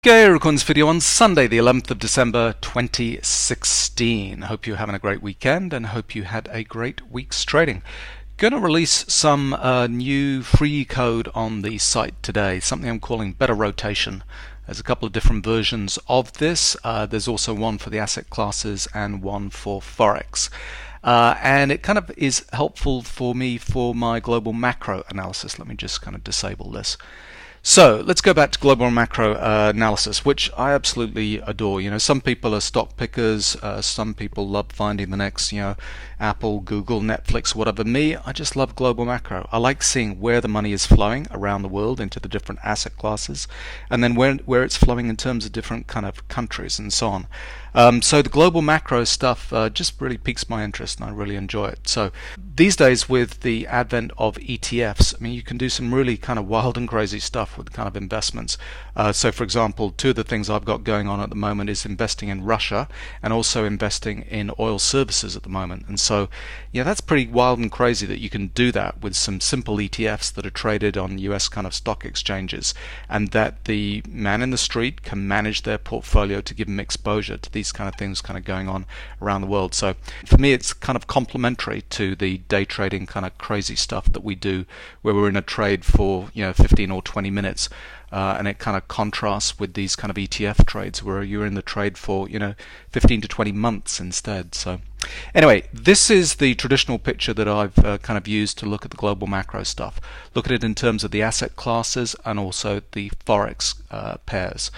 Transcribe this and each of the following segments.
Okay, I record this video on Sunday, the 11th of December 2016. Hope you're having a great weekend and hope you had a great week's trading. Going to release some new free code on the site today, something I'm calling Better Rotation. There's a couple of different versions of this. There's also one for the asset classes and one for Forex. And it kind of is helpful for me for my global macro analysis. Let me just kind of disable this. So let's go back to global macro analysis, which I absolutely adore. You know, some people are stock pickers, some people love finding the next, Apple, Google, Netflix, whatever. Me, I just love global macro. I like seeing where the money is flowing around the world into the different asset classes, and then where it's flowing in terms of different kind of countries and so on. So the global macro stuff just really piques my interest, and I really enjoy it. So these days, with the advent of ETFs, I mean, you can do some really kind of wild and crazy stuff with kind of investments. So for example, two of the things I've got going on at the moment is investing in Russia and also investing in oil services at the moment. And so that's pretty wild and crazy that you can do that with some simple ETFs that are traded on US kind of stock exchanges, and that the man in the street can manage their portfolio to give them exposure to these kind of things kind of going on around the world. So for me, it's kind of complementary to the day trading kind of crazy stuff that we do where we're in a trade for 15 or 20 minutes, and it kind of contrasts with these kind of ETF trades where you're in the trade for 15 to 20 months instead. So anyway, this is the traditional picture that I've kind of used to look at the global macro stuff. Look at it in terms of the asset classes and also the Forex pairs.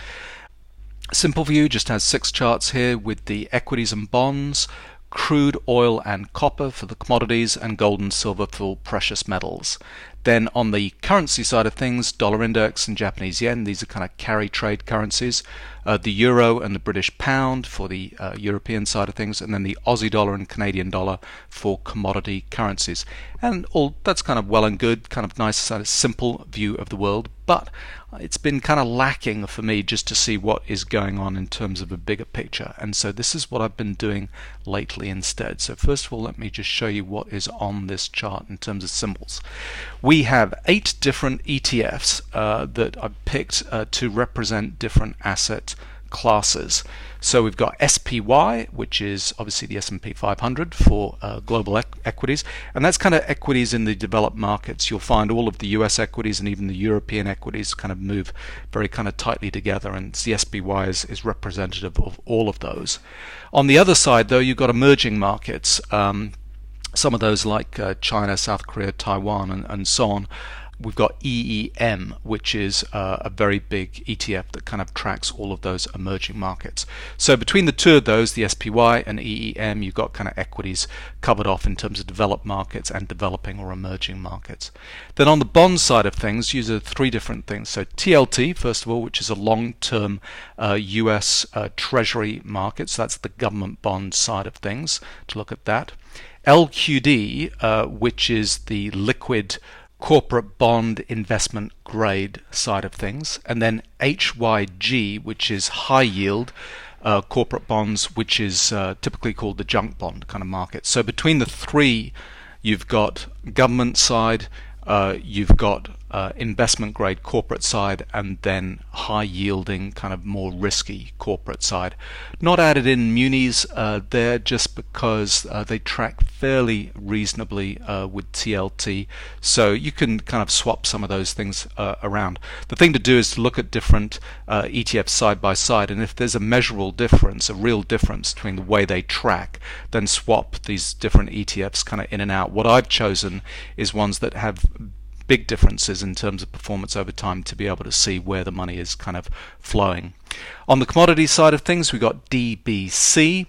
Simple view just has 6 charts here with the equities and bonds, crude oil and copper for the commodities, and gold and silver for precious metals. Then on the currency side of things, dollar index and Japanese yen, these are kind of carry trade currencies. The euro and the British pound for the European side of things, and then the Aussie dollar and Canadian dollar for commodity currencies. And all that's kind of well and good, kind of nice, sort of simple view of the world, but it's been kind of lacking for me just to see what is going on in terms of a bigger picture. And so this is what I've been doing lately instead. So first of all, let me just show you what is on this chart in terms of symbols. We have 8 different ETFs that I've picked to represent different asset classes. So we've got SPY, which is obviously the S&P 500 for global equities, and that's kind of equities in the developed markets. You'll find all of the US equities and even the European equities kind of move very kind of tightly together, and the SPY is representative of all of those. On the other side, though, you've got emerging markets. Some of those like China, South Korea, Taiwan, and so on. We've got EEM, which is a very big ETF that kind of tracks all of those emerging markets. So between the two of those, the SPY and EEM, you've got kind of equities covered off in terms of developed markets and developing or emerging markets. Then on the bond side of things, use 3 different things. So TLT, first of all, which is a long-term US Treasury market. So that's the government bond side of things, to look at that. LQD, which is the liquid corporate bond investment grade side of things, and then HYG, which is high yield corporate bonds, which is typically called the junk bond kind of market. So between the 3, you've got government side, you've got investment grade corporate side, and then high yielding kind of more risky corporate side. Not added in munis there just because they track fairly reasonably with TLT, so you can kind of swap some of those things around. The thing to do is to look at different ETFs side by side, and if there's a measurable difference, a real difference between the way they track, then swap these different ETFs kind of in and out. What I've chosen is ones that have big differences in terms of performance over time to be able to see where the money is kind of flowing. On the commodity side of things, we've got DBC.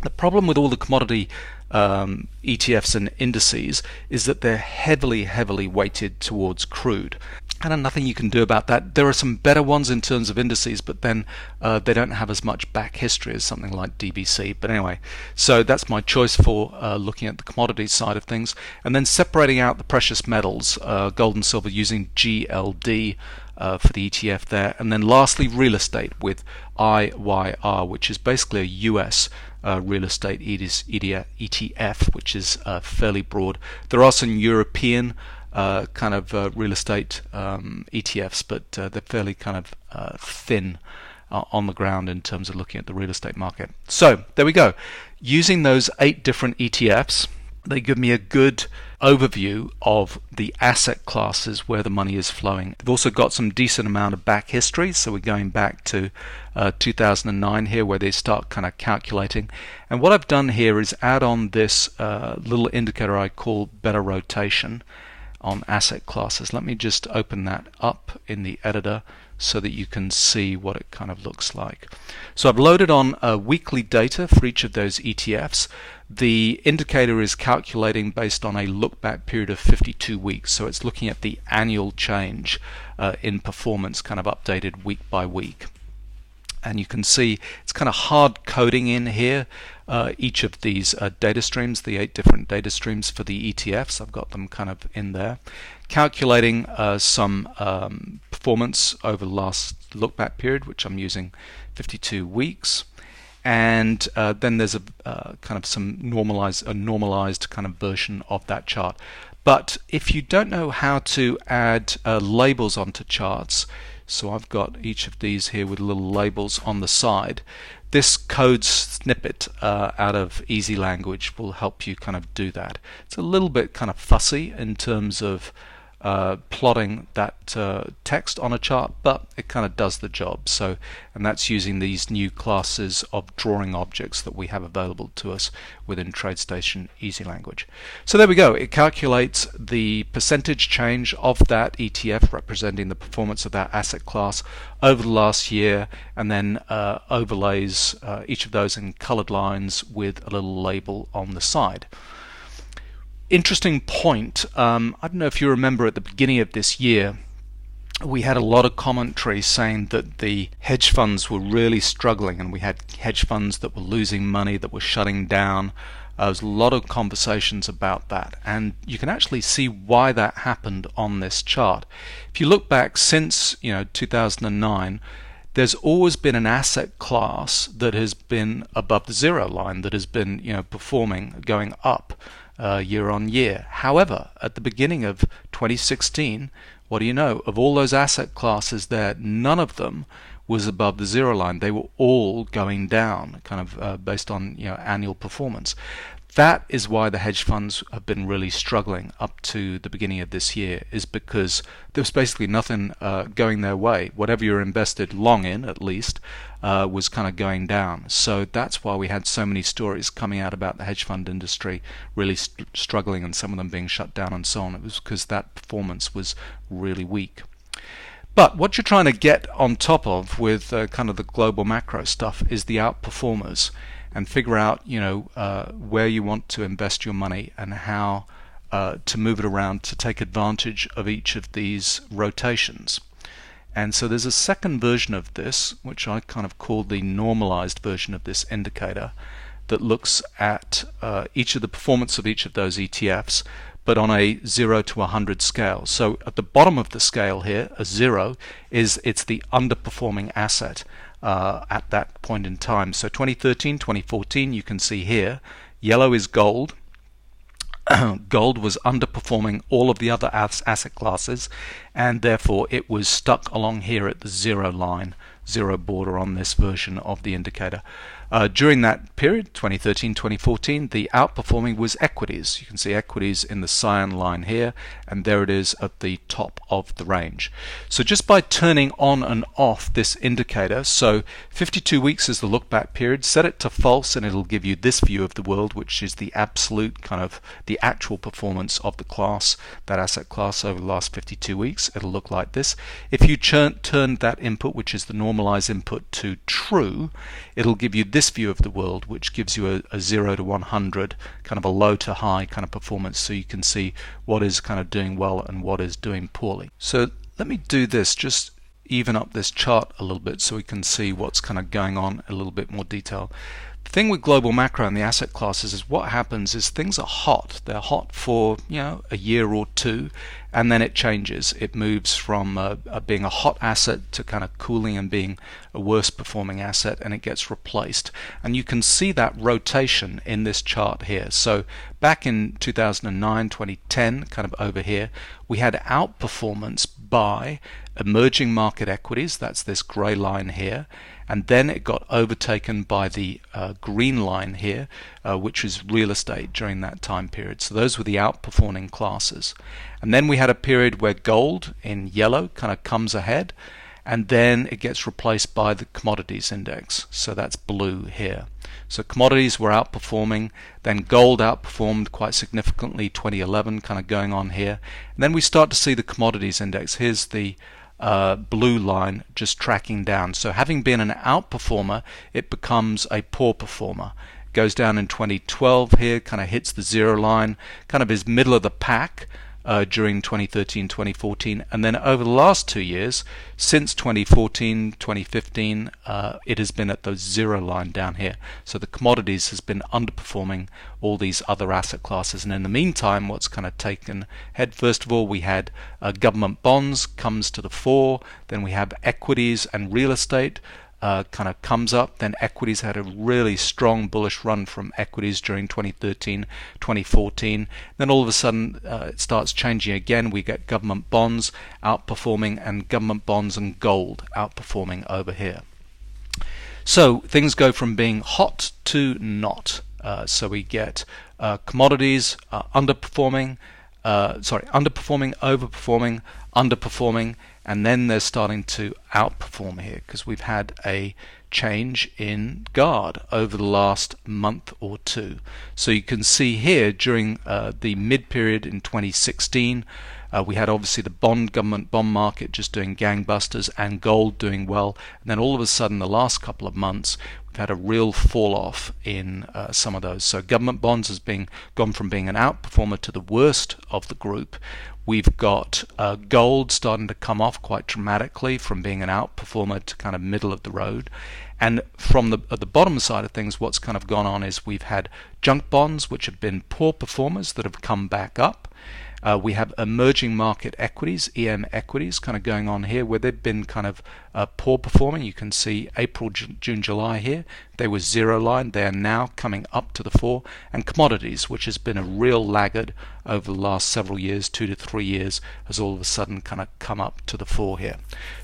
The problem with all the commodity ETFs and indices is that they're heavily weighted towards crude. And nothing you can do about that. There are some better ones in terms of indices, but then they don't have as much back history as something like DBC. But anyway, so that's my choice for looking at the commodities side of things. And then separating out the precious metals, gold and silver, using GLD for the ETF there. And then lastly, real estate with IYR, which is basically a US real estate ETF, which is fairly broad. There are some European kind of real estate ETFs, but they're fairly kind of thin on the ground in terms of looking at the real estate market. So there we go. Using those 8 different ETFs, they give me a good overview of the asset classes where the money is flowing. They've also got some decent amount of back history, so we're going back to 2009 here, where they start kind of calculating. And what I've done here is add on this little indicator I call beta rotation on asset classes. Let me just open that up in the editor so that you can see what it kind of looks like. So I've loaded on weekly data for each of those ETFs. The indicator is calculating based on a look back period of 52 weeks, so it's looking at the annual change in performance, kind of updated week by week. And you can see it's kind of hard coding in here each of these data streams, the 8 different data streams for the ETFs. I've got them kind of in there, calculating some performance over the last look back period, which I'm using 52 weeks. And then there's a kind of some normalized kind of version of that chart. But if you don't know how to add labels onto charts, so I've got each of these here with little labels on the side, this code snippet out of easy language will help you kind of do that. It's a little bit kind of fussy in terms of plotting that text on a chart, but it kind of does the job. So, and that's using these new classes of drawing objects that we have available to us within TradeStation Easy Language. So there we go. It calculates the percentage change of that ETF representing the performance of that asset class over the last year, and then overlays each of those in colored lines with a little label on the side. Interesting point, I don't know if you remember at the beginning of this year we had a lot of commentary saying that the hedge funds were really struggling, and we had hedge funds that were losing money, that were shutting down. There was a lot of conversations about that, and you can actually see why that happened on this chart. If you look back since 2009, there's always been an asset class that has been above the zero line, that has been performing, going up year on year. However, at the beginning of 2016, what do you know? Of all those asset classes there, none of them was above the zero line. They were all going down, kind of based on annual performance. That is why the hedge funds have been really struggling up to the beginning of this year, is because there was basically nothing going their way. Whatever you're invested long in, at least, was kind of going down. So that's why we had so many stories coming out about the hedge fund industry really struggling, and some of them being shut down and so on. It was because that performance was really weak. But what you're trying to get on top of with kind of the global macro stuff is the outperformers, and figure out where you want to invest your money and how to move it around to take advantage of each of these rotations. And so there's a second version of this, which I kind of call the normalized version of this indicator, that looks at each of the performance of each of those ETFs, but on a 0 to 100 scale. So at the bottom of the scale here, a 0, it's the underperforming asset at that point in time. So 2013, 2014, you can see here, yellow is gold. Gold was underperforming all of the other asset classes, and therefore it was stuck along here at the zero line, zero border on this version of the indicator. During that period, 2013-2014, the outperforming was equities. You can see equities in the cyan line here, and there it is at the top of the range. So just by turning on and off this indicator, so 52 weeks is the look back period, set it to false and it'll give you this view of the world, which is the absolute kind of the actual performance of the class, that asset class over the last 52 weeks. It'll look like this. If you turn that input, which is the normalized input, to true, it'll give you this view of the world, which gives you a 0 to 100, kind of a low to high kind of performance, so you can see what is kind of doing well and what is doing poorly. So let me do this, just even up this chart a little bit so we can see what's kind of going on in a little bit more detail. The thing with global macro and the asset classes is what happens is things are hot. They're hot for a year or two, and then it changes. It moves from being a hot asset to kind of cooling and being a worse performing asset, and it gets replaced. And you can see that rotation in this chart here. So back in 2009, 2010, kind of over here, we had outperformance by emerging market equities. That's this gray line here. And then it got overtaken by the green line here, which is real estate during that time period. So those were the outperforming classes. And then we had a period where gold in yellow kind of comes ahead, and then it gets replaced by the commodities index. So that's blue here. So commodities were outperforming, then gold outperformed quite significantly, 2011 kind of going on here. And then we start to see the commodities index. Here's the blue line just tracking down. So having been an outperformer, it becomes a poor performer. It goes down in 2012 here, kind of hits the zero line, kind of is middle of the pack during 2013, 2014, and then over the last 2 years, since 2014, 2015, it has been at the zero line down here. So the commodities has been underperforming all these other asset classes. And in the meantime, what's kind of taken head, first of all, we had government bonds comes to the fore, then we have equities and real estate kind of comes up. Then equities had a really strong bullish run from equities during 2013, 2014. Then all of a sudden it starts changing again. We get government bonds outperforming, and government bonds and gold outperforming over here. So things go from being hot to not. So we get commodities underperforming, underperforming, overperforming, underperforming, and then they're starting to outperform here because we've had a change in guard over the last month or two. So you can see here during the mid period in 2016, we had obviously the government bond market just doing gangbusters and gold doing well, and then all of a sudden the last couple of months we've had a real fall off in some of those. So government bonds has gone from being an outperformer to the worst of the group. We've got gold starting to come off quite dramatically from being an outperformer to kind of middle of the road. And from at the bottom side of things, what's kind of gone on is we've had junk bonds, which have been poor performers that have come back up. We have emerging market equities, EM equities, kind of going on here where they've been kind of poor performing. You can see April, June, July here. They were zero line. They are now coming up to the fore. And commodities, which has been a real laggard over the last several years, 2 to 3 years, has all of a sudden kind of come up to the fore here.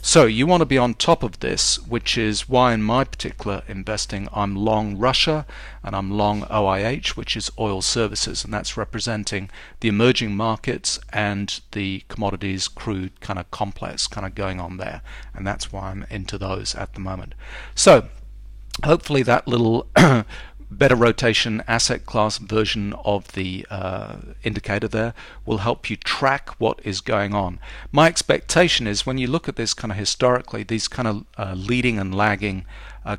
So you want to be on top of this, which is why in my particular investing I'm long Russia and I'm long OIH, which is oil services, and that's representing the emerging markets and the commodities crude kind of complex kind of going on there, and that's why I'm into those at the moment. So hopefully that little better rotation asset class version of the indicator there will help you track what is going on. My expectation is when you look at this kind of historically, these kind of leading and lagging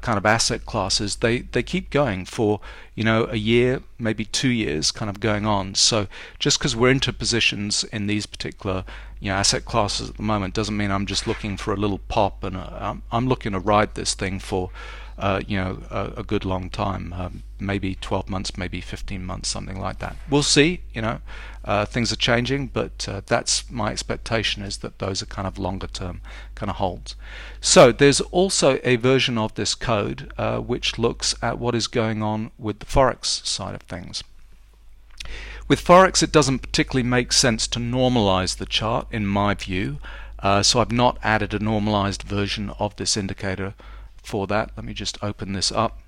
kind of asset classes, they keep going for a year, maybe 2 years kind of going on. So just because we're into positions in these particular asset classes at the moment doesn't mean I'm just looking for a little pop, and I'm looking to ride this thing for a good long time, maybe 12 months, maybe 15 months, something like that. We'll see. Things are changing, but that's my expectation, is that those are kind of longer term kind of holds. So there's also a version of this code which looks at what is going on with the Forex side of things. With Forex, it doesn't particularly make sense to normalize the chart in my view, so I've not added a normalized version of this indicator for that. Let me just open this up.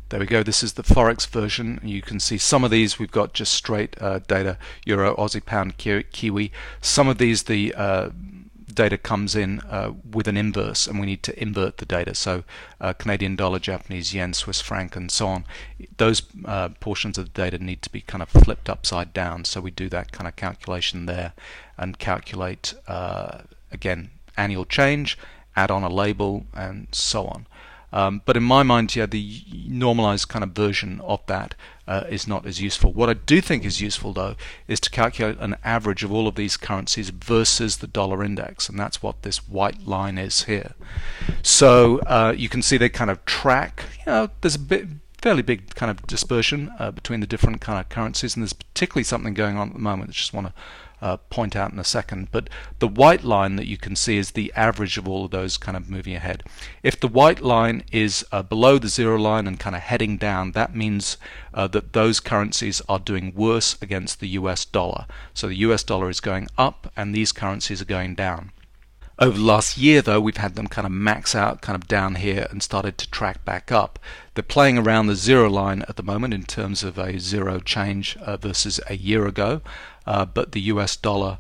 There we go. This is the Forex version. You can see some of these we've got just straight data, Euro, Aussie, Pound, Kiwi. Some of these the data comes in with an inverse, and we need to invert the data. So Canadian dollar, Japanese yen, Swiss franc, and so on. Those portions of the data need to be kind of flipped upside down. So we do that kind of calculation there and calculate again annual change, add on a label, and so on. But in my mind, yeah, the normalized kind of version of that is not as useful. What I do think is useful, though, is to calculate an average of all of these currencies versus the dollar index, and that's what this white line is here. So you can see they kind of track. There's a fairly big kind of dispersion between the different kind of currencies, and there's particularly something going on at the moment I just want to point out in a second. But the white line that you can see is the average of all of those kind of moving ahead. If the white line is below the zero line and kind of heading down, that means that those currencies are doing worse against the US dollar. So the US dollar is going up and these currencies are going down. Over the last year, though, we've had them kind of max out kind of down here and started to track back up. They're playing around the zero line at the moment in terms of a zero change versus a year ago, but the US dollar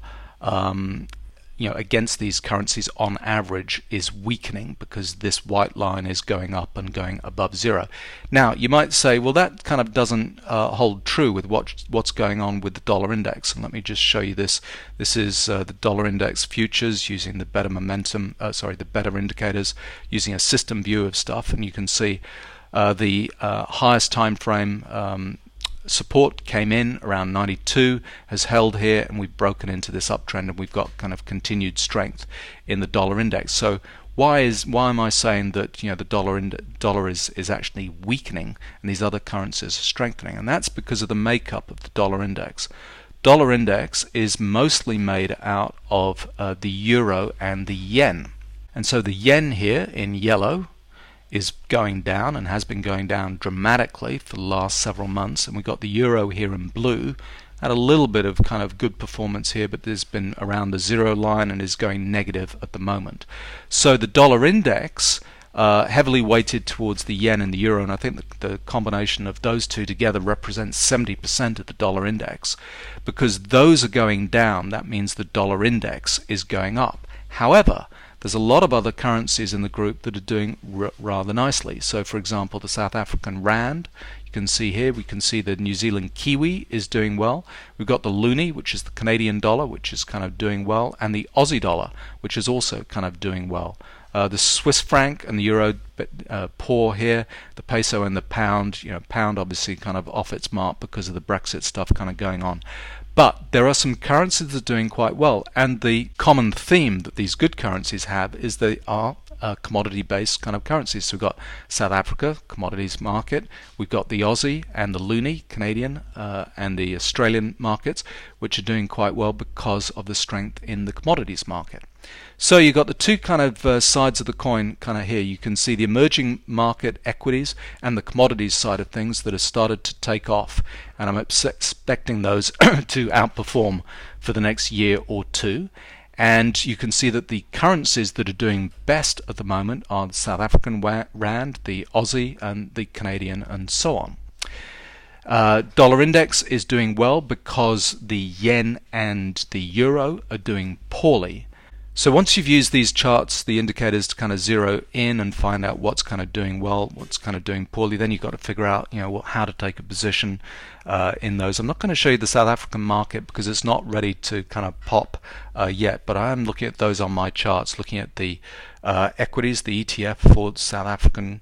against these currencies on average is weakening because this white line is going up and going above zero. Now you might say, well, that kind of doesn't hold true with what's going on with the dollar index, and let me just show you this. This is the dollar index futures using the better the better indicators, using a system view of stuff, and you can see the highest time frame support came in around 92, has held here, and we've broken into this uptrend, and we've got kind of continued strength in the dollar index. So why am I saying that the dollar is actually weakening and these other currencies are strengthening? And that's because of the makeup of the dollar index. Dollar index is mostly made out of the euro and the yen, and so the yen here in yellow is going down and has been going down dramatically for the last several months, and we've got the euro here in blue. Had a little bit of kind of good performance here, but there's been around the zero line and is going negative at the moment. So the dollar index heavily weighted towards the yen and the euro, and I think the combination of those two together represents 70% of the dollar index. Because those are going down, that means the dollar index is going up. However, there's a lot of other currencies in the group that are doing rather nicely. So for example, the South African rand, you can see here, we can see the New Zealand kiwi is doing well. We've got the loonie, which is the Canadian dollar, which is kind of doing well, and the Aussie dollar, which is also kind of doing well. The Swiss franc and the euro poor here, the peso and the pound, pound obviously kind of off its mark because of the Brexit stuff kind of going on. But there are some currencies that are doing quite well, and the common theme that these good currencies have is they are commodity-based kind of currencies. So we've got South Africa, commodities market, we've got the Aussie and the loonie, Canadian, and the Australian markets, which are doing quite well because of the strength in the commodities market. So you've got the two kind of sides of the coin kind of here. You can see the emerging market equities and the commodities side of things that have started to take off, and I'm expecting those to outperform for the next year or two. And you can see that the currencies that are doing best at the moment are the South African rand, the Aussie, and the Canadian, and so on. Dollar index is doing well because the yen and the euro are doing poorly. So once you've used these charts, the indicators, to kind of zero in and find out what's kind of doing well, what's kind of doing poorly, then you've got to figure out how to take a position in those. I'm not going to show you the South African market because it's not ready to kind of pop yet, but I am looking at those on my charts, looking at the equities, the ETF for the South African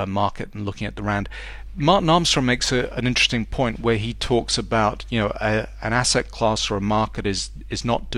market, and looking at the rand. Martin Armstrong makes an interesting point where he talks about an asset class or a market is not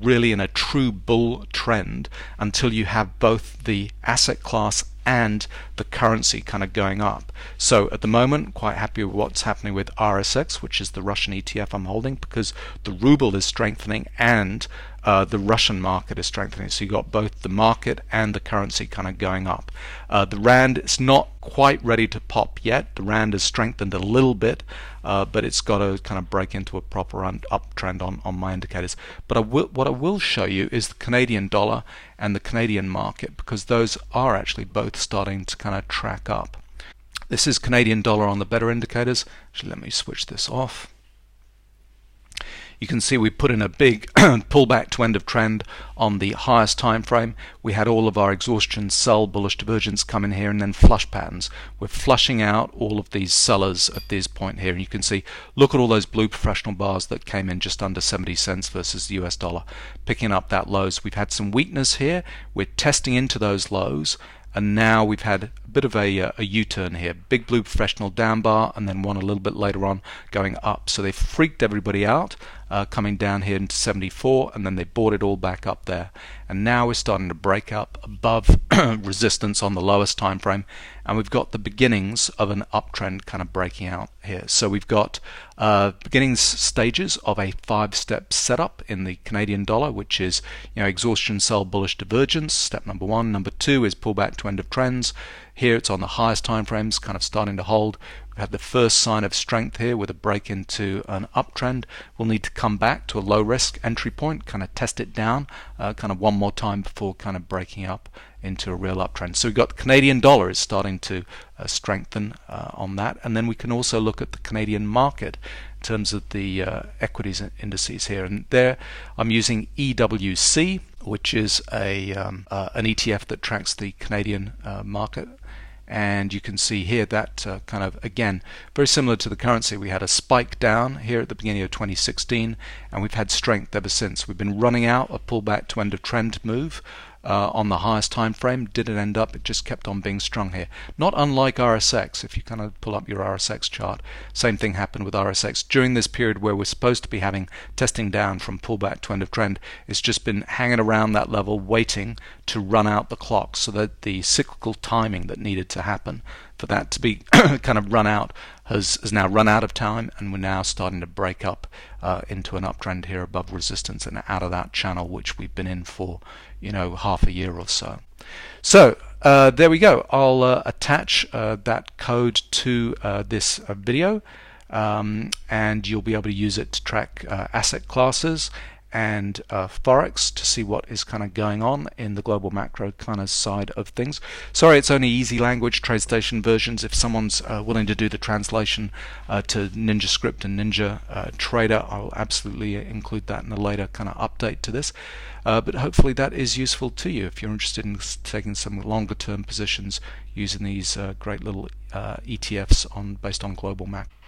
really in a true bull trend until you have both the asset class and the currency kind of going up. So at the moment, quite happy with what's happening with RSX, which is the Russian ETF I'm holding, because the ruble is strengthening and the Russian market is strengthening. So you've got both the market and the currency kind of going up. The rand is not quite ready to pop yet. The rand has strengthened a little bit, but it's got to kind of break into a proper uptrend on my indicators. But what I will show you is the Canadian dollar and the Canadian market, because those are actually both starting to kind of track up. This is Canadian dollar on the better indicators. Actually, let me switch this off. You can see we put in a big pullback to end of trend on the highest time frame. We had all of our exhaustion sell bullish divergence come in here, and then flush patterns. We're flushing out all of these sellers at this point here, and you can see, look at all those blue professional bars that came in just under 70 cents versus the US dollar, picking up that lows. We've had some weakness here. We're testing into those lows, and now we've had a bit of a U-turn here. Big blue professional down bar, and then one a little bit later on going up. So they freaked everybody out, coming down here into 74, and then they bought it all back up there. And now we're starting to break up above resistance on the lowest time frame, and we've got the beginnings of an uptrend kind of breaking out here. So we've got beginnings stages of a 5-step setup in the Canadian dollar, which is exhaustion, sell, bullish divergence. Step number 1. Number 2 is pullback to end of trends. Here it's on the highest time frames, kind of starting to hold. We've had the first sign of strength here with a break into an uptrend. We'll need to come back to a low risk entry point, kind of test it down kind of one more time before kind of breaking up into a real uptrend. So we've got the Canadian dollar is starting to strengthen on that, and then we can also look at the Canadian market in terms of the equities indices here. And there I'm using EWC, which is an ETF that tracks the Canadian market. And you can see here that kind of, again, very similar to the currency. We had a spike down here at the beginning of 2016, and we've had strength ever since. We've been running out a pullback to end of trend move on the highest time frame. Didn't end up, it just kept on being strong here. Not unlike RSX. If you kind of pull up your RSX chart, same thing happened with RSX. During this period where we're supposed to be having testing down from pullback to end of trend, it's just been hanging around that level waiting to run out the clock, so that the cyclical timing that needed to happen for that to be kind of run out has now run out of time, and we're now starting to break up into an uptrend here above resistance and out of that channel which we've been in for half a year or so. So there we go. I'll attach that code to this video, and you'll be able to use it to track asset classes and Forex to see what is kind of going on in the global macro kind of side of things. Sorry, it's only easy language TradeStation versions. If someone's willing to do the translation to Ninja Script and Ninja Trader, I will absolutely include that in a later kind of update to this. But hopefully that is useful to you if you're interested in taking some longer term positions using these great little ETFs based on global macro.